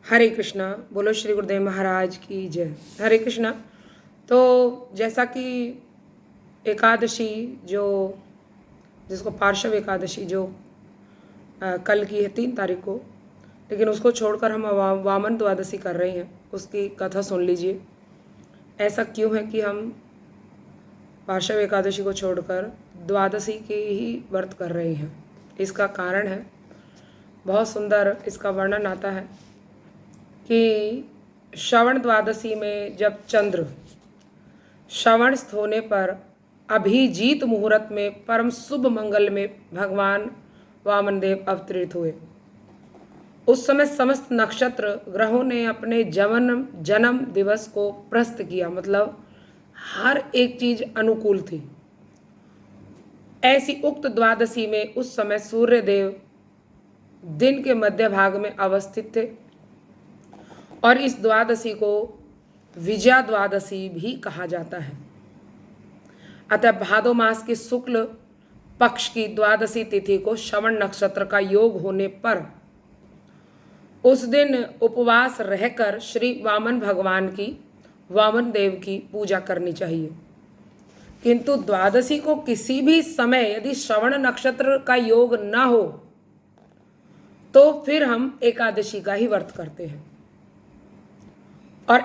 हरे कृष्णा। बोलो श्री गुरुदेव महाराज की जय। हरे कृष्णा। तो जैसा कि एकादशी जो जिसको पार्श्व एकादशी जो कल की है 3 तारीख को, लेकिन उसको छोड़कर हम वामन द्वादशी कर रहे हैं, उसकी कथा सुन लीजिए। ऐसा क्यों है कि हम पार्श्व एकादशी को छोड़कर द्वादशी के ही व्रत कर रहे हैं? इसका कारण है, बहुत सुंदर इसका वर्णन आता है कि श्रवण द्वादशी में जब चंद्र श्रवणस्थ होने पर अभिजीत मुहूर्त में परम शुभ मंगल में भगवान वामन देव अवतरित हुए। उस समय समस्त नक्षत्र ग्रहों ने अपने जन्म दिवस को प्रस्त किया, मतलब हर एक चीज अनुकूल थी। ऐसी उक्त द्वादशी में उस समय सूर्य देव दिन के मध्य भाग में अवस्थित थे और इस द्वादशी को विजया द्वादशी भी कहा जाता है। अतः भादो मास के शुक्ल पक्ष की द्वादशी तिथि को श्रवण नक्षत्र का योग होने पर उस दिन उपवास रहकर श्री वामन भगवान की, वामन देव की पूजा करनी चाहिए। किंतु द्वादशी को किसी भी समय यदि श्रवण नक्षत्र का योग न हो तो फिर हम एकादशी का ही व्रत करते हैं, और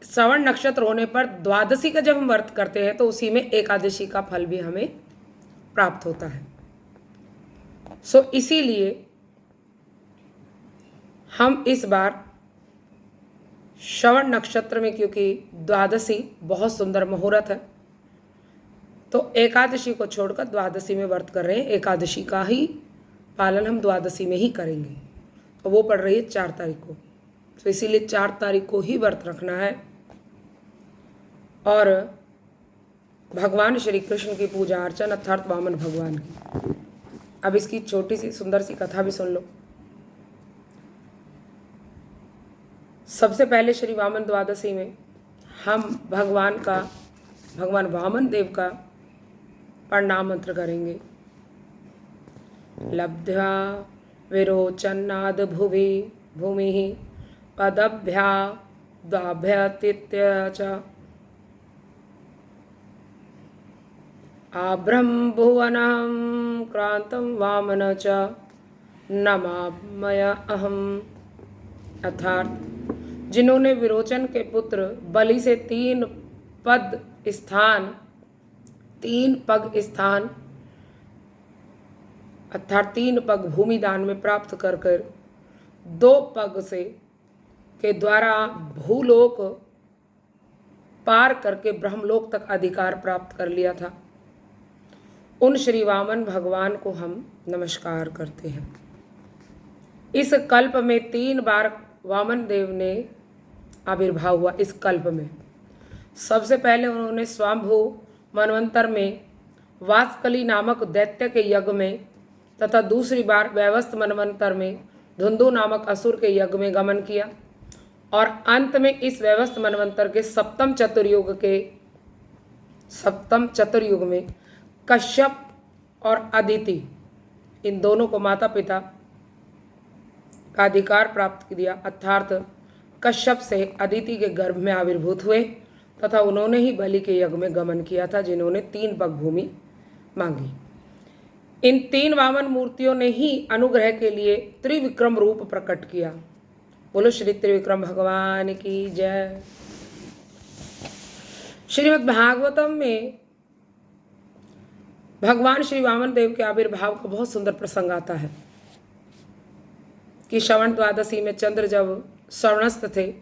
श्रवण नक्षत्र होने पर द्वादशी का जब हम व्रत करते हैं तो उसी में एकादशी का फल भी हमें प्राप्त होता है। इसीलिए हम इस बार श्रवण नक्षत्र में, क्योंकि द्वादशी बहुत सुंदर मुहूर्त है, तो एकादशी को छोड़कर द्वादशी में व्रत कर रहे हैं। एकादशी का ही पालन हम द्वादशी में ही करेंगे। तो वो पड़ रही है 4 तारीख को, तो इसीलिए 4 तारीख को ही व्रत रखना है और भगवान श्री कृष्ण की पूजा अर्चना अर्थात वामन भगवान की। अब इसकी छोटी सी सुंदर सी कथा भी सुन लो। सबसे पहले श्री वामन द्वादशी में हम भगवान वामन देव का प्रणाम मंत्र करेंगे। लब्ध्वा विरोचन्नाद भूमि पदभ्या द्वाभ्यतीत्य च आभ्रम भुवनं क्रांतं वामन च नमामय अहम। अर्थात जिन्होंने विरोचन के पुत्र बलि से 3 पग स्थान अर्थात 3 पग भूमि दान में प्राप्त कर 2 पग से के द्वारा भूलोक पार करके ब्रह्मलोक तक अधिकार प्राप्त कर लिया था, उन श्री वामन भगवान को हम नमस्कार करते हैं। इस कल्प में 3 बार वामन देव ने आविर्भाव हुआ। इस कल्प में सबसे पहले उन्होंने स्वयंभू मनवंतर में वासकली नामक दैत्य के यज्ञ में, तथा दूसरी बार वैवस्त मनवंतर में धुंधु नामक असुर के यज्ञ में गमन किया, और अंत में इस वैवस्त मनवंतर के सप्तम चतुर्युग में कश्यप और अदिति, इन दोनों को माता पिता का अधिकार प्राप्त किया, अर्थात कश्यप से अदिति के गर्भ में आविर्भूत हुए तथा उन्होंने ही बलि के यज्ञ में गमन किया था, जिन्होंने 3 पग भूमि मांगी। इन 3 वामन मूर्तियों ने ही अनुग्रह के लिए त्रिविक्रम रूप प्रकट किया। बोलो श्री त्रिविक्रम भगवान की जय। श्रीमद् भागवतम में भगवान श्री वामन देव के आविर्भाव का बहुत सुंदर प्रसंग आता है कि श्रवण द्वादशी में चंद्र जब श्रवणस्थ थे,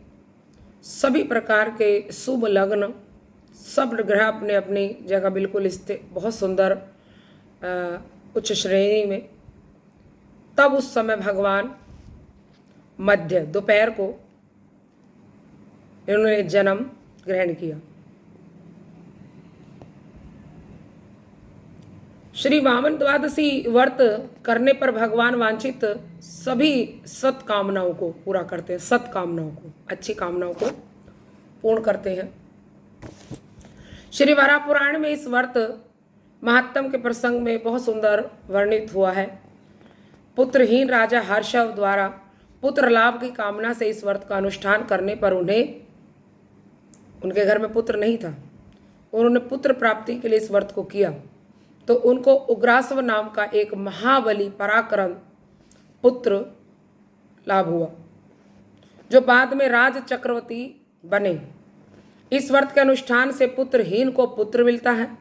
सभी प्रकार के शुभ लग्न, सब ग्रह अपने अपनी जगह बिल्कुल स्थित, बहुत सुंदर उच्च श्रेणी में, तब उस समय भगवान मध्य दोपहर को इन्होंने जन्म ग्रहण किया। श्री वामन द्वादशी व्रत करने पर भगवान वांछित सभी सत्कामनाओं को पूरा करते हैं, सत्कामनाओं को, अच्छी कामनाओं को पूर्ण करते हैं। श्री वराह पुराण में इस व्रत महात्म के प्रसंग में बहुत सुंदर वर्णित हुआ है। पुत्रहीन राजा हर्षव द्वारा पुत्र लाभ की कामना से इस व्रत का अनुष्ठान करने पर उनके घर में पुत्र नहीं था, उन्होंने पुत्र प्राप्ति के लिए इस व्रत को किया, तो उनको उग्रासव नाम का एक महाबली पराक्रम पुत्र लाभ हुआ, जो बाद में राज चक्रवर्ती बने। इस व्रत के अनुष्ठान से पुत्रहीन को पुत्र मिलता है,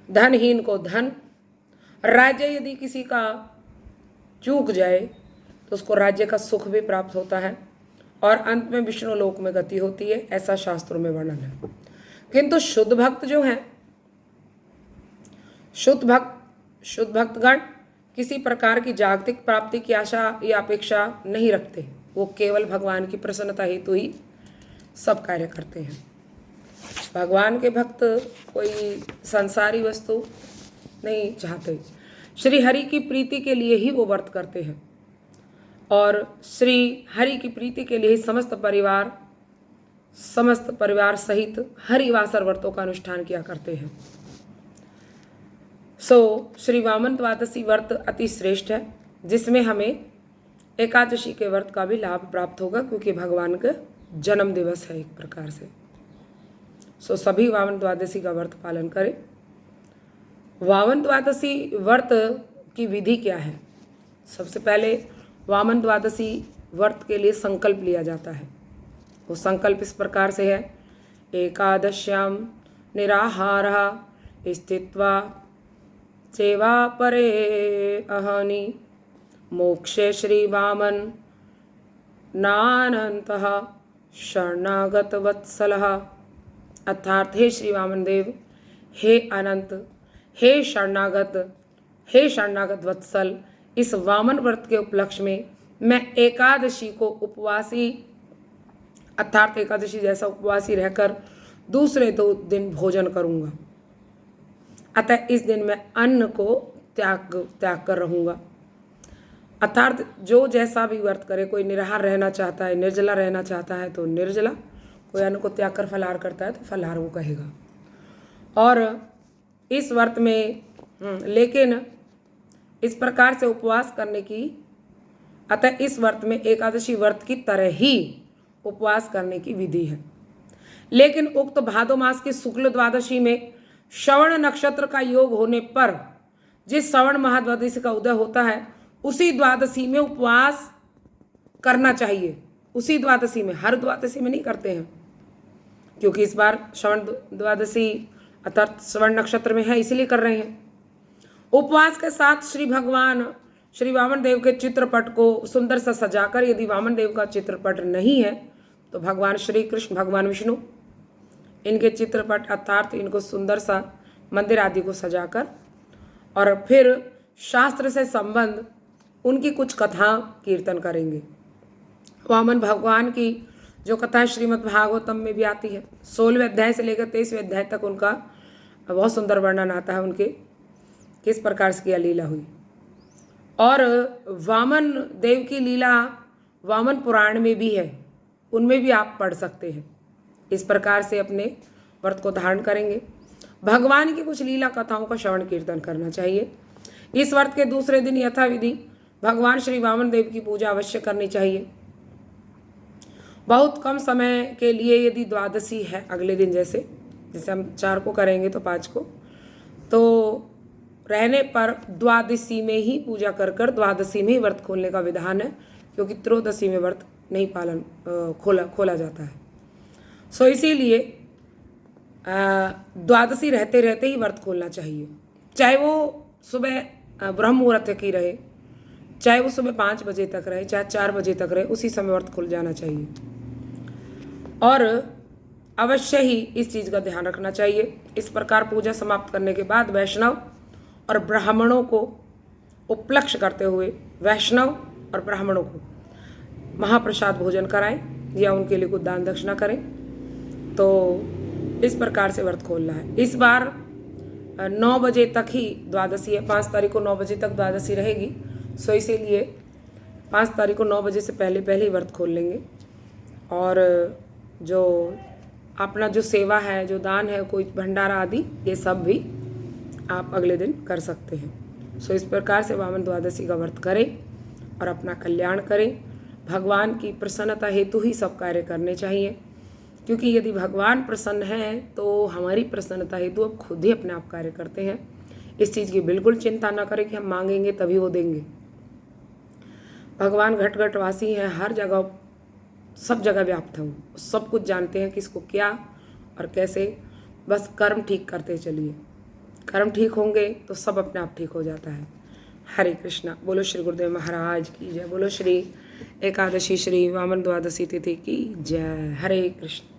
धनहीन को धन, राज्य यदि किसी का चूक जाए तो उसको राज्य का सुख भी प्राप्त होता है और अंत में विष्णु लोक में गति होती है, ऐसा शास्त्रों में वर्णन है। किंतु शुद्ध भक्त जो हैं, शुद्ध भक्तगण किसी प्रकार की जागतिक प्राप्ति की आशा या अपेक्षा नहीं रखते, वो केवल भगवान की प्रसन्नता हेतु ही सब कार्य करते हैं। भगवान के भक्त कोई संसारी वस्तु नहीं चाहते, श्री हरि की प्रीति के लिए ही वो व्रत करते हैं और श्री हरि की प्रीति के लिए ही समस्त परिवार सहित हरिवासर व्रतों का अनुष्ठान किया करते हैं। श्री वामन द्वादशी व्रत अति श्रेष्ठ है, जिसमें हमें एकादशी के व्रत का भी लाभ प्राप्त होगा, क्योंकि भगवान का जन्म दिवस है एक प्रकार से। सभी वामन द्वादशी का व्रत पालन करें। वामन द्वादशी व्रत की विधि क्या है? सबसे पहले वामन द्वादशी व्रत के लिए संकल्प लिया जाता है। वो संकल्प इस प्रकार से है: एकादश्याम निराहारः स्थित्वा सेवा परे अहनि मोक्षे श्री वामन नानंतः शरणागत वत्सलः। अर्थात हे श्री वामन देव, हे अनंत, हे शरणागत वत्सल, इस वामन व्रत के उपलक्ष्य में मैं एकादशी को उपवासी, अर्थात एकादशी जैसा उपवासी रहकर दूसरे 2 दिन भोजन करूंगा। अतः इस दिन मैं अन्न को त्याग कर रहूंगा। अर्थात जो जैसा भी व्रत करे, कोई निराहार रहना चाहता है, निर्जला रहना चाहता है तो निर्जला, कोई अन्न को त्याग कर फलाहार करता है तो फलाहार वो कहेगा। और इस व्रत में लेकिन इस प्रकार से उपवास करने की, अतः इस व्रत में एकादशी व्रत की तरह ही उपवास करने की विधि है। लेकिन उक्त भादो मास की शुक्ल द्वादशी में श्रवण नक्षत्र का योग होने पर जिस श्रवण महाद्वादशी का उदय होता है, उसी द्वादशी में उपवास करना चाहिए। उसी द्वादशी में, हर द्वादशी में नहीं करते हैं, क्योंकि इस बार श्रवण द्वादशी अर्थात श्रवण नक्षत्र में है, इसीलिए कर रहे हैं। उपवास के साथ श्री वामन देव के चित्रपट को सुंदर सा सजाकर, यदि वामन देव का चित्रपट नहीं है तो भगवान श्री कृष्ण, भगवान विष्णु, इनके चित्रपट अर्थात इनको सुंदर सा मंदिर आदि को सजाकर, और फिर शास्त्र से संबंध उनकी कुछ कथा कीर्तन करेंगे। वामन भगवान की जो कथा श्रीमद् भागवतम में भी आती है, 16वें अध्याय से लेकर 23वें अध्याय तक उनका बहुत सुंदर वर्णन आता है, उनके किस प्रकार से यह लीला हुई। और वामन देव की लीला वामन पुराण में भी है, उनमें भी आप पढ़ सकते हैं। इस प्रकार से अपने व्रत को धारण करेंगे। भगवान की कुछ लीला कथाओं का श्रवण कीर्तन करना चाहिए। इस व्रत के दूसरे दिन यथाविधि भगवान श्री वामन देव की पूजा अवश्य करनी चाहिए। बहुत कम समय के लिए यदि द्वादशी है, अगले दिन जैसे हम 4 को करेंगे तो 5 को, तो रहने पर द्वादशी में ही पूजा कर द्वादशी में ही व्रत खोलने का विधान है, क्योंकि त्रयोदशी में व्रत नहीं खोला जाता है। इसीलिए द्वादशी रहते रहते ही व्रत खोलना चाहिए, चाहे वो सुबह ब्रह्म मुहूर्त की रहे, चाहे वो सुबह 5 बजे तक रहे, चाहे 4 बजे तक रहे, उसी समय व्रत खुल जाना चाहिए। और अवश्य ही इस चीज़ का ध्यान रखना चाहिए। इस प्रकार पूजा समाप्त करने के बाद वैष्णव और ब्राह्मणों को उपलक्ष्य करते हुए वैष्णव और ब्राह्मणों को महाप्रसाद भोजन कराएं या उनके लिए कुछ दान दक्षिणा करें। तो इस प्रकार से व्रत खोलना है। इस बार 9 बजे तक ही द्वादशी है, 5 तारीख को 9 बजे तक द्वादशी रहेगी। इसीलिए 5 तारीख को 9 बजे से पहले ही व्रत खोल लेंगे। और जो अपना जो सेवा है, जो दान है, कोई भंडारा आदि, ये सब भी आप अगले दिन कर सकते हैं। इस प्रकार से वामन द्वादशी का व्रत करें और अपना कल्याण करें। भगवान की प्रसन्नता हेतु ही सब कार्य करने चाहिए, क्योंकि यदि भगवान प्रसन्न हैं तो हमारी प्रसन्नता हेतु अब खुद ही अपने आप कार्य करते हैं। इस चीज़ की बिल्कुल चिंता ना करें कि हम मांगेंगे तभी वो देंगे। भगवान घट घट वासी हैं, हर जगह सब जगह व्याप्त हैं, सब कुछ जानते हैं किसको क्या और कैसे। बस कर्म ठीक करते चलिए, कर्म ठीक होंगे तो सब अपने आप ठीक हो जाता है। हरे कृष्णा। बोलो श्री गुरुदेव महाराज की जय। बोलो श्री एकादशी श्री वामन द्वादशी तिथि की जय। हरे कृष्ण।